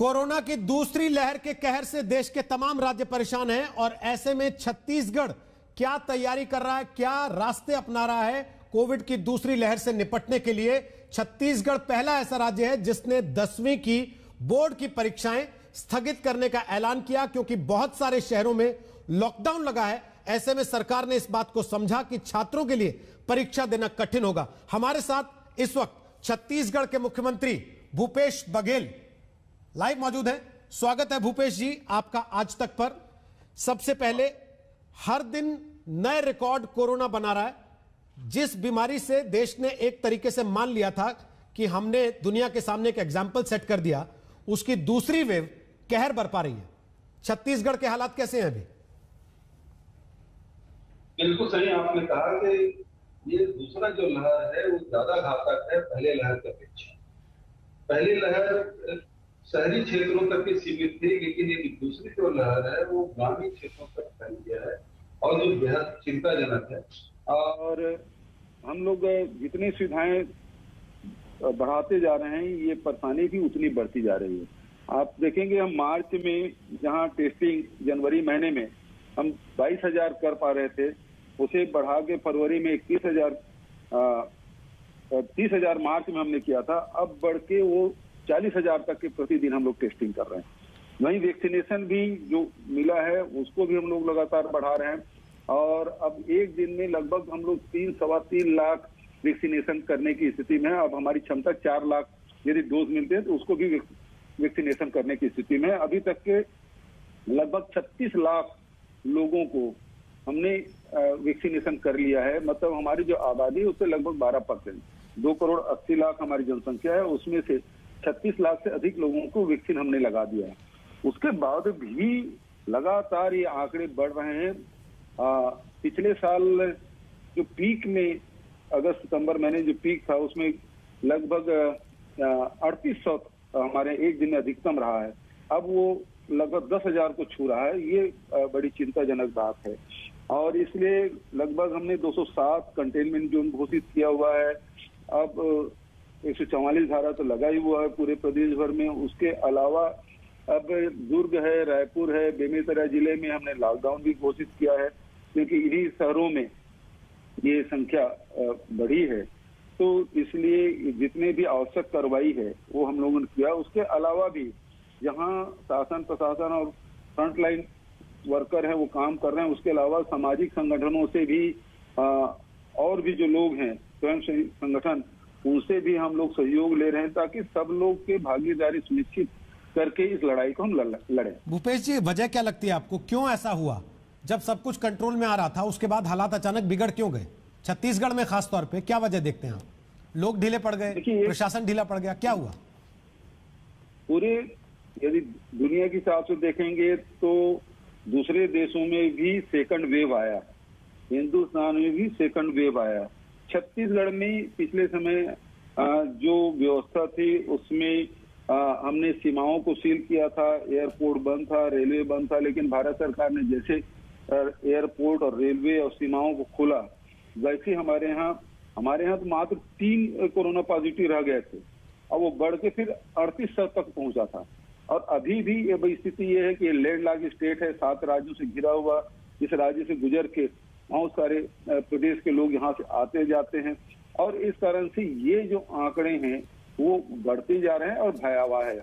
Corona की दूसरी लहर के कहर से देश के तमाम राज्य परेशान हैं और ऐसे में छत्तीसगढ़ क्या तैयारी कर रहा है, क्या रास्ते अपना रहा है कोविड की दूसरी लहर से निपटने के लिए। छत्तीसगढ़ पहला ऐसा राज्य है जिसने 10वीं की बोर्ड की परीक्षाएं स्थगित करने का ऐलान किया क्योंकि बहुत सारे शहरों में लॉकडाउन लगा है। ऐसे में सरकार ने इस बात को समझा कि छात्रों के लिए परीक्षा देना कठिन होगा। हमारे साथ इस वक्त छत्तीसगढ़ के मुख्यमंत्री भूपेश बघेल लाइव मौजूद है। स्वागत है भूपेश जी आपका आज तक पर। सबसे पहले, हर दिन नए रिकॉर्ड कोरोना बना रहा है। जिस बीमारी से देश ने एक तरीके से मान लिया था कि हमने दुनिया के सामने एक एग्जाम्पल सेट कर दिया, उसकी दूसरी वेव कहर बरपा रही है। छत्तीसगढ़ के हालात कैसे हैं अभी? बिल्कुल सही आपने कहा कि ये दूसरा जो लहर है वो ज्यादा घातक है पहले लहर की अपेक्षा। पहली लहर शहरी क्षेत्रों तक ही सीमित थी, लेकिन ये दूसरी जो लहर है वो ग्रामीण क्षेत्रों तक फैल गया है और जो बेहद चिंताजनक है। और हम लोग जितनी सुविधाएं बढ़ाते जा रहे हैं ये परेशानी भी उतनी बढ़ती जा रही है। आप देखेंगे हम मार्च में जहां टेस्टिंग जनवरी महीने में हम 22,000 कर पा रहे थे, उसे बढ़ा के फरवरी में 30,000 मार्च में हमने किया था। अब बढ़ के वो 40,000 तक के प्रतिदिन हम लोग टेस्टिंग कर रहे हैं। वहीं वैक्सीनेशन भी जो मिला है उसको भी हम लोग लगातार बढ़ा रहे हैं और अब एक दिन में लगभग हम लोग 3-3.25 लाख वैक्सीनेशन करने की स्थिति में है। अब हमारी क्षमता 4 लाख यदि डोज मिलते हैं तो उसको भी वैक्सीनेशन करने की स्थिति में है। अभी तक के लगभग 36 लाख लोगों को हमने वैक्सीनेशन कर लिया है। मतलब हमारी जो आबादी है उससे लगभग 12%, 2 करोड़ 80 लाख हमारी जनसंख्या है, उसमें से 36 लाख से अधिक लोगों को वैक्सीन हमने लगा दिया है। उसके बाद भी लगातार ये आंकड़े बढ़ रहे हैं। पिछले साल जो पीक में अगस्त सितंबर महीने जो पीक था उसमें लगभग 3800 हमारे एक दिन में अधिकतम रहा है। अब वो लगभग 10,000 को छू रहा है। ये बड़ी चिंताजनक बात है और इसलिए लगभग हमने 207 कंटेनमेंट जोन घोषित किया हुआ है। अब 144 धारा तो लगा ही हुआ है पूरे प्रदेश भर में। उसके अलावा अब दुर्ग है, रायपुर है, बेमेतरा जिले में हमने लॉकडाउन भी घोषित किया है क्योंकि इन्हीं शहरों में ये संख्या बढ़ी है। तो इसलिए जितने भी आवश्यक कार्रवाई है वो हम लोगों ने किया। उसके अलावा भी जहां शासन प्रशासन और फ्रंटलाइन वर्कर हैं वो काम कर रहे हैं, उसके अलावा सामाजिक संगठनों से भी और भी जो लोग हैं स्वयं संगठन, उनसे भी हम लोग सहयोग ले रहे हैं ताकि सब लोग के भागीदारी सुनिश्चित करके इस लड़ाई को हम लड़ें। भूपेश जी, वजह क्या लगती है आपको, क्यों ऐसा हुआ? जब सब कुछ कंट्रोल में आ रहा था उसके बाद हालात अचानक बिगड़ क्यों गए? छत्तीसगढ़ में खास तौर पे क्या वजह देखते हैं आप? लोग ढीले पड़ गए, प्रशासन ढीला पड़ गया, क्या हुआ? पूरे यदि दुनिया के हिसाब से देखेंगे तो दूसरे देशों में भी सेकंड वेव आया, हिंदुस्तान में भी सेकंड वेव आया। छत्तीसगढ़ में पिछले समय जो व्यवस्था थी उसमें हमने सीमाओं को सील किया था, एयरपोर्ट बंद था, रेलवे बंद था, लेकिन भारत सरकार ने जैसे एयरपोर्ट और रेलवे और सीमाओं को खोला वैसे हमारे यहाँ तो मात्र 3 कोरोना पॉजिटिव रह गए थे। अब वो बढ़ के फिर 3800 तक पहुंचा था और अभी भी ये स्थिति ये है कि लैंडलॉक स्टेट है, 7 राज्यों से घिरा हुआ। इस राज्य से गुजर के बहुत सारे प्रदेश के लोग यहाँ से आते जाते हैं और इस कारण से ये जो आंकड़े हैं वो बढ़ते जा रहे हैं और भयावह है।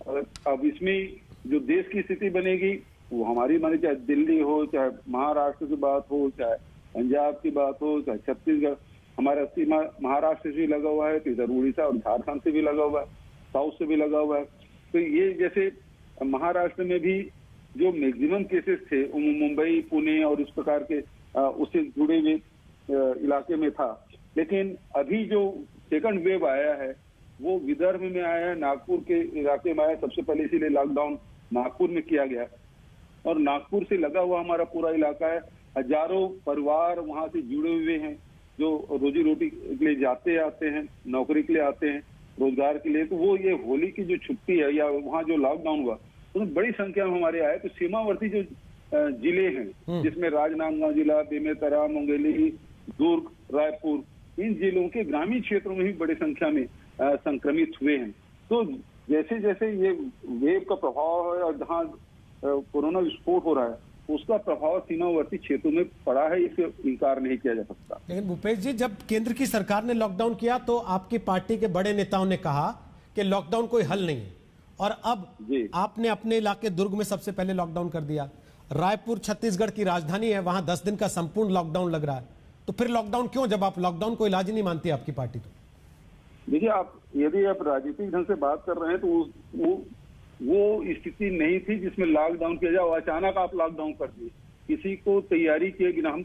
और अब इसमें जो देश की स्थिति बनेगी वो हमारी माने चाहे दिल्ली हो, चाहे महाराष्ट्र की बात हो, चाहे पंजाब की बात हो, चाहे छत्तीसगढ़, हमारा सीमा महाराष्ट्र से भी लगा हुआ है, तो इधर उड़ीसा और झारखंड से भी लगा हुआ है, साउथ से भी लगा हुआ है। तो ये जैसे महाराष्ट्र में भी जो मैक्सिमम केसेस थे मुंबई, पुणे और इस प्रकार के उससे जुड़े हुए इलाके में था, लेकिन अभी जो सेकंड वेव आया है वो विदर्भ में आया है, नागपुर के इलाके में आया। सबसे पहले इसीलिए लॉकडाउन नागपुर में किया गया और नागपुर से लगा हुआ हमारा पूरा इलाका है। हजारों परिवार वहां से जुड़े हुए हैं जो रोजी रोटी के लिए जाते आते हैं, नौकरी के लिए आते हैं, रोजगार के लिए। तो वो ये होली की जो छुट्टी है या वहाँ जो लॉकडाउन हुआ उसमें बड़ी संख्या में हमारे आए। तो सीमावर्ती जो जिले हैं जिसमें राजनांदगांव जिला, बेमेतरा, मुंगेली, दुर्ग, रायपुर, इन जिलों के ग्रामीण क्षेत्रों में भी बड़ी संख्या में संक्रमित हुए हैं। तो जैसे जैसे ये वेव का प्रभाव है और जहाँ कोरोना विस्फोट हो रहा है, उसका प्रभाव सीमावर्ती क्षेत्रों में पड़ा है, इसे इनकार नहीं किया जा सकता। लेकिन भूपेश जी, जब केंद्र की सरकार ने लॉकडाउन किया तो आपकी पार्टी के बड़े नेताओं ने कहा कि लॉकडाउन कोई हल नहीं है, और अब आपने अपने इलाके दुर्ग में सबसे पहले लॉकडाउन कर दिया। रायपुर छत्तीसगढ़ की राजधानी है, वहां 10 दिन का संपूर्ण लॉकडाउन लग रहा है। तो फिर लॉकडाउन क्यों, जब आप लॉकडाउन को इलाज नहीं मानती आपकी पार्टी? तो देखिए, यदि आप राजनीतिक ढंग से बात कर रहे हैं तो वो स्थिति नहीं थी जिसमें लॉकडाउन किया जाए। अचानक आप लॉकडाउन कर दिए, किसी को तैयारी किए बिना। हम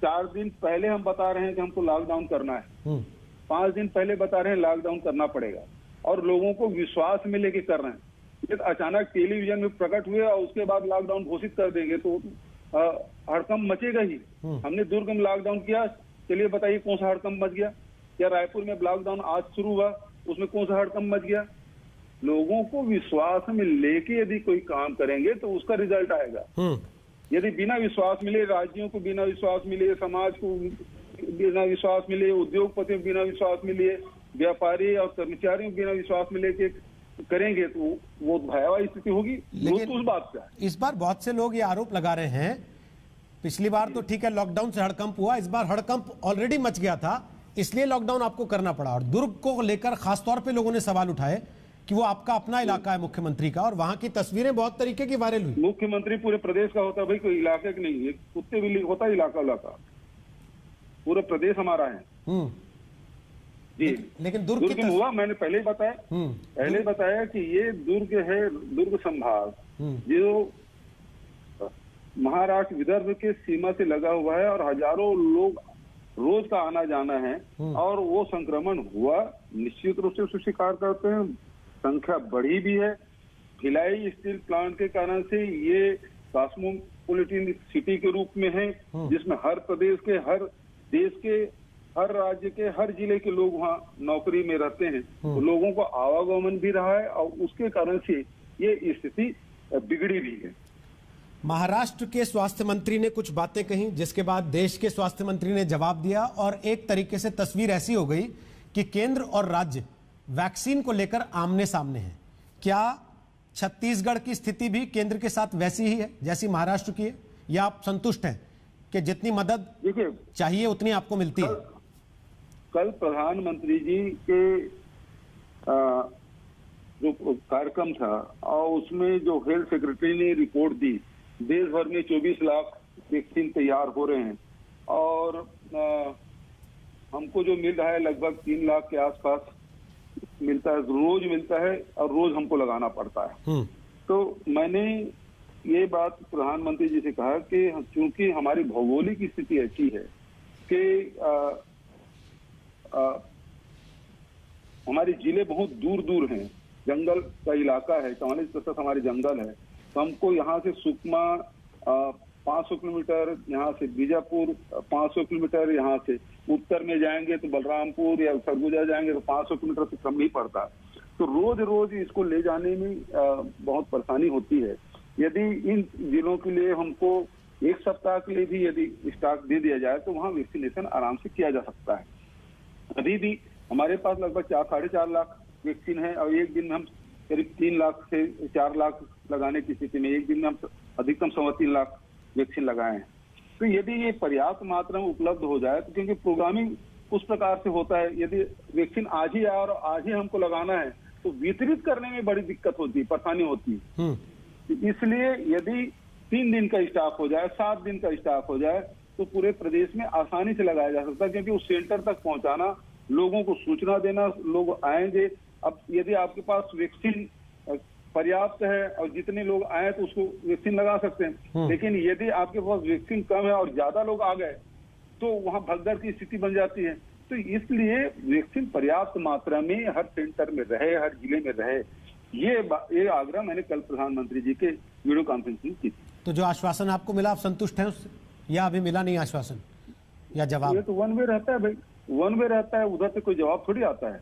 4 दिन पहले हम बता रहे हैं कि हमको लॉकडाउन करना है, 5 दिन पहले बता रहे हैं लॉकडाउन करना पड़ेगा, और लोगों को विश्वास में लेके कर रहे हैं। ये अचानक टेलीविजन में प्रकट हुए और उसके बाद लॉकडाउन घोषित कर देंगे तो हड़कंप मचेगा ही। हमने दुर्ग में लॉकडाउन किया, चलिए बताइए कौन सा हड़कंप मच गया? या रायपुर में लॉकडाउन आज शुरू हुआ, उसमें कौन सा हड़कंप मच गया? लोगों को विश्वास में लेके यदि कोई काम करेंगे तो उसका रिजल्ट आएगा। यदि बिना विश्वास मिले, राज्यों को बिना विश्वास मिले, समाज को बिना विश्वास मिले, उद्योगपतियों को बिना विश्वास मिले, व्यापारी और कर्मचारियों को बिना विश्वास मिले के करेंगे तो वो भयावह स्थिति होगी। लेकिन उस बात का इस बार बहुत से लोग ये आरोप लगा रहे हैं, पिछली बार तो ठीक है लॉकडाउन से हड़कंप हुआ, इस बार हड़कंप ऑलरेडी मच गया था, इसलिए लॉकडाउन आपको करना पड़ा। और दुर्ग को लेकर खासतौर पे लोगों ने सवाल उठाए कि वो आपका अपना इलाका है मुख्यमंत्री का, और वहां की तस्वीरें बहुत तरीके की वायरल हुई। मुख्यमंत्री पूरे प्रदेश का होता है भाई, कोई इलाके का नहीं है। कुत्ते बिल्ली होता है इलाका, पूरा प्रदेश हमारा है जी। लेकिन दुर्ग में हुआ, मैंने पहले ही बताया कि ये दुर्ग है, दुर्ग संभाग जो महाराष्ट्र विदर्भ के सीमा से लगा हुआ है, और हजारों लोग रोज का आना जाना है, और वो संक्रमण हुआ। निश्चित रूप से उसे स्वीकार करते हैं, संख्या बढ़ी भी है। भिलाई स्टील प्लांट के कारण से ये कॉस्मोपॉलिटन सिटी के रूप में है, जिसमें हर प्रदेश के, हर देश के, हर राज्य के, हर जिले के लोग वहाँ नौकरी में रहते हैं। तो लोगों को आवागमन भी रहा है, और उसके कारण से ये स्थिति बिगड़ी भी है। महाराष्ट्र के स्वास्थ्य मंत्री ने कुछ बातें कही, जिसके बाद देश के स्वास्थ्य मंत्री ने जवाब दिया, और एक तरीके से तस्वीर ऐसी हो गई कि केंद्र और राज्य वैक्सीन को लेकर आमने सामने हैं। क्या छत्तीसगढ़ की स्थिति भी केंद्र के साथ वैसी ही है जैसी महाराष्ट्र की है, या आप संतुष्ट हैं कि जितनी मदद चाहिए उतनी आपको मिलती है? कल प्रधानमंत्री जी के जो कार्यक्रम था, और उसमें जो हेल्थ सेक्रेटरी ने रिपोर्ट दी, देश भर में 24 लाख वैक्सीन तैयार हो रहे हैं, और हमको जो मिल रहा है लगभग 3 लाख के आसपास मिलता है, रोज मिलता है, और रोज हमको लगाना पड़ता है। तो मैंने ये बात प्रधानमंत्री जी से कहा कि चूंकि हमारी भौगोलिक स्थिति ऐसी है कि हमारे जिले बहुत दूर दूर हैं, जंगल का इलाका है, 44% हमारे जंगल है, तो हमको यहाँ से सुकमा 500 किलोमीटर, यहाँ से बीजापुर 500 किलोमीटर, यहाँ से उत्तर में जाएंगे तो बलरामपुर या सरगुजा जाएंगे तो 500 किलोमीटर से कम नहीं पड़ता। तो रोज रोज इसको ले जाने में बहुत परेशानी होती है। यदि इन जिलों के लिए हमको 1 सप्ताह के लिए भी यदि स्टॉक दे दिया जाए तो वहाँ वैक्सीनेशन आराम से किया जा सकता है। अभी भी हमारे पास लगभग 4-4.5 लाख वैक्सीन है, और एक दिन में हम करीब 3 लाख से 4 लाख लगाने की स्थिति में, एक दिन में हम अधिकतम 3.25 लाख वैक्सीन लगाए हैं। तो यदि ये पर्याप्त मात्रा में उपलब्ध हो जाए, तो क्योंकि प्रोग्रामिंग उस प्रकार से होता है, यदि वैक्सीन आज ही आए और आज ही हमको लगाना है तो वितरित करने में बड़ी दिक्कत होती है, परेशानी होती है। इसलिए यदि 3 दिन का स्टॉक हो जाए, 7 दिन का स्टॉक हो जाए, तो पूरे प्रदेश में आसानी से लगाया जा सकता है, क्योंकि उस सेंटर तक पहुंचाना, लोगों को सूचना देना, लोग आएंगे। अब यदि आपके पास वैक्सीन पर्याप्त है और जितने लोग आए तो उसको वैक्सीन लगा सकते हैं, लेकिन यदि आपके पास वैक्सीन कम है और ज्यादा लोग आ गए तो वहां भगदड़ की स्थिति बन जाती है। तो इसलिए वैक्सीन पर्याप्त मात्रा में हर सेंटर में रहे, हर जिले में रहे, ये आग्रह मैंने कल प्रधानमंत्री जी के वीडियो कॉन्फ्रेंसिंग की। तो जो आश्वासन आपको मिला, आप संतुष्ट हैं उससे, या अभी मिला नहीं आश्वासन या जवाब? ये तो वन वे रहता है भाई, वन वे रहता है, उधर से कोई जवाब थोड़ी आता है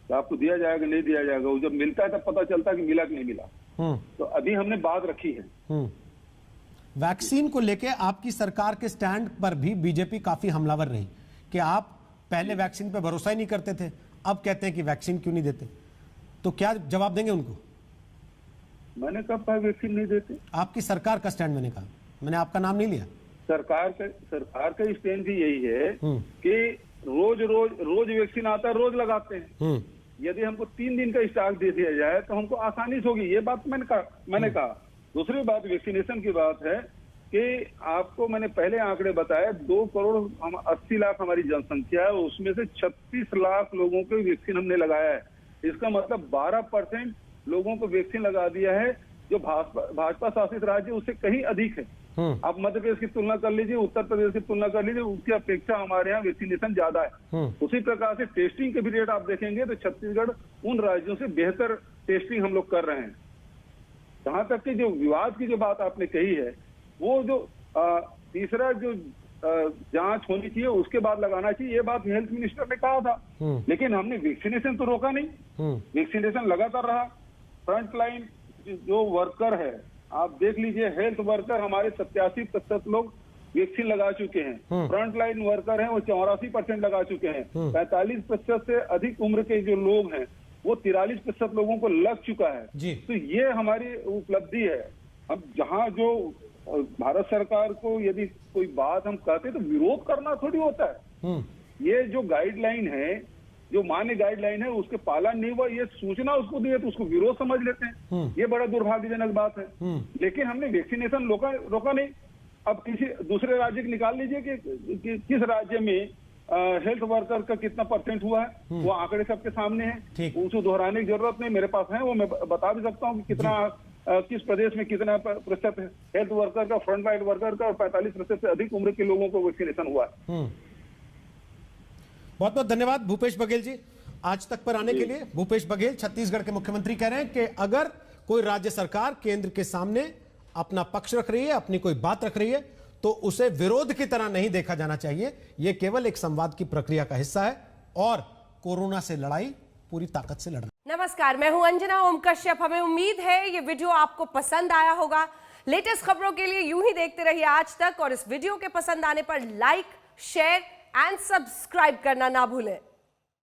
तो आपको दिया जाएगा नहीं दिया जाएगा। वो जब मिलता है तब पता चलता है कि मिला कि नहीं मिला। तो अभी हमने बात रखी है। वैक्सीन को लेके आपकी सरकार के स्टैंड पर भी बीजेपी काफी हमलावर रही कि आप पहले वैक्सीन पे भरोसा ही नहीं करते थे, अब कहते हैं कि वैक्सीन क्यों नहीं देते। तो क्या जवाब देंगे उनको? मैंने कब कहा वैक्सीन नहीं देते? आपकी सरकार का स्टैंड मैंने कहा, मैंने आपका नाम नहीं लिया। सरकार का स्टैंड भी यही है कि रोज वैक्सीन आता है, रोज लगाते हैं। यदि हमको 3 दिन का स्टॉक दे दिया जाए तो हमको आसानी से होगी, ये बात मैंने कहा। दूसरी बात वैक्सीनेशन की बात है कि आपको मैंने पहले आंकड़े बताए, 2,80 लाख हमारी जनसंख्या है, उसमें से 36 लाख लोगों को वैक्सीन हमने लगाया है। इसका मतलब 12% लोगों को वैक्सीन लगा दिया है, जो भाजपा शासित राज्य उससे कहीं अधिक है। आप मध्य प्रदेश की तुलना कर लीजिए, उत्तर प्रदेश की तुलना कर लीजिए, उसकी अपेक्षा हमारे यहाँ वैक्सीनेशन ज्यादा है। उसी प्रकार से टेस्टिंग के भी रेट आप देखेंगे तो छत्तीसगढ़ उन राज्यों से बेहतर टेस्टिंग हम लोग कर रहे हैं। जहां तक कि जो विवाद की जो बात आपने कही है, वो जो तीसरा जो जांच होनी चाहिए उसके बाद लगाना चाहिए, ये बात हेल्थ मिनिस्टर ने कहा था, लेकिन हमने वैक्सीनेशन तो रोका नहीं। वैक्सीनेशन लगातार रहा। फ्रंट लाइन जो वर्कर है, आप देख लीजिए, हेल्थ वर्कर हमारे 87% लोग वैक्सीन लगा चुके हैं। फ्रंट लाइन वर्कर हैं वो 84% लगा चुके हैं। 45% से अधिक उम्र के जो लोग हैं वो 43% लोगों को लग चुका है जी। तो ये हमारी उपलब्धि है। हम जहाँ जो भारत सरकार को यदि कोई बात हम कहते तो विरोध करना थोड़ी होता है। ये जो गाइडलाइन है, जो मान्य गाइडलाइन है, उसके पालन नहीं हुआ, ये सूचना उसको दी है तो उसको विरोध समझ लेते हैं। ये बड़ा दुर्भाग्यजनक बात है। लेकिन हमने वैक्सीनेशन रोका नहीं। अब किसी दूसरे राज्य की निकाल लीजिए कि किस राज्य में हेल्थ वर्कर का कितना % हुआ है, वो आंकड़े सबके सामने हैं, उसको दोहराने की जरूरत नहीं, मेरे पास है, वो मैं बता भी सकता हूँ कि कितना किस प्रदेश में कितना % हेल्थ वर्कर का, फ्रंट लाइन वर्कर का, और 45% से अधिक उम्र के लोगों को वैक्सीनेशन हुआ है। बहुत बहुत धन्यवाद भूपेश बघेल जी आज तक पर आने के लिए। भूपेश बघेल छत्तीसगढ़ के मुख्यमंत्री कह रहे हैं कि अगर कोई राज्य सरकार केंद्र के सामने अपना पक्ष रख रही है, अपनी कोई बात रख रही है, तो उसे विरोध की तरह नहीं देखा जाना चाहिए। यह केवल एक संवाद की प्रक्रिया का हिस्सा है और कोरोना से लड़ाई पूरी ताकत से लड़ना। नमस्कार, मैं हूं अंजना ओम कश्यप। हमें उम्मीद है ये वीडियो आपको पसंद आया होगा। लेटेस्ट खबरों के लिए यूं ही देखते रहिए आज तक, और इस वीडियो के पसंद आने पर लाइक, शेयर एंड सब्सक्राइब करना ना भूलें।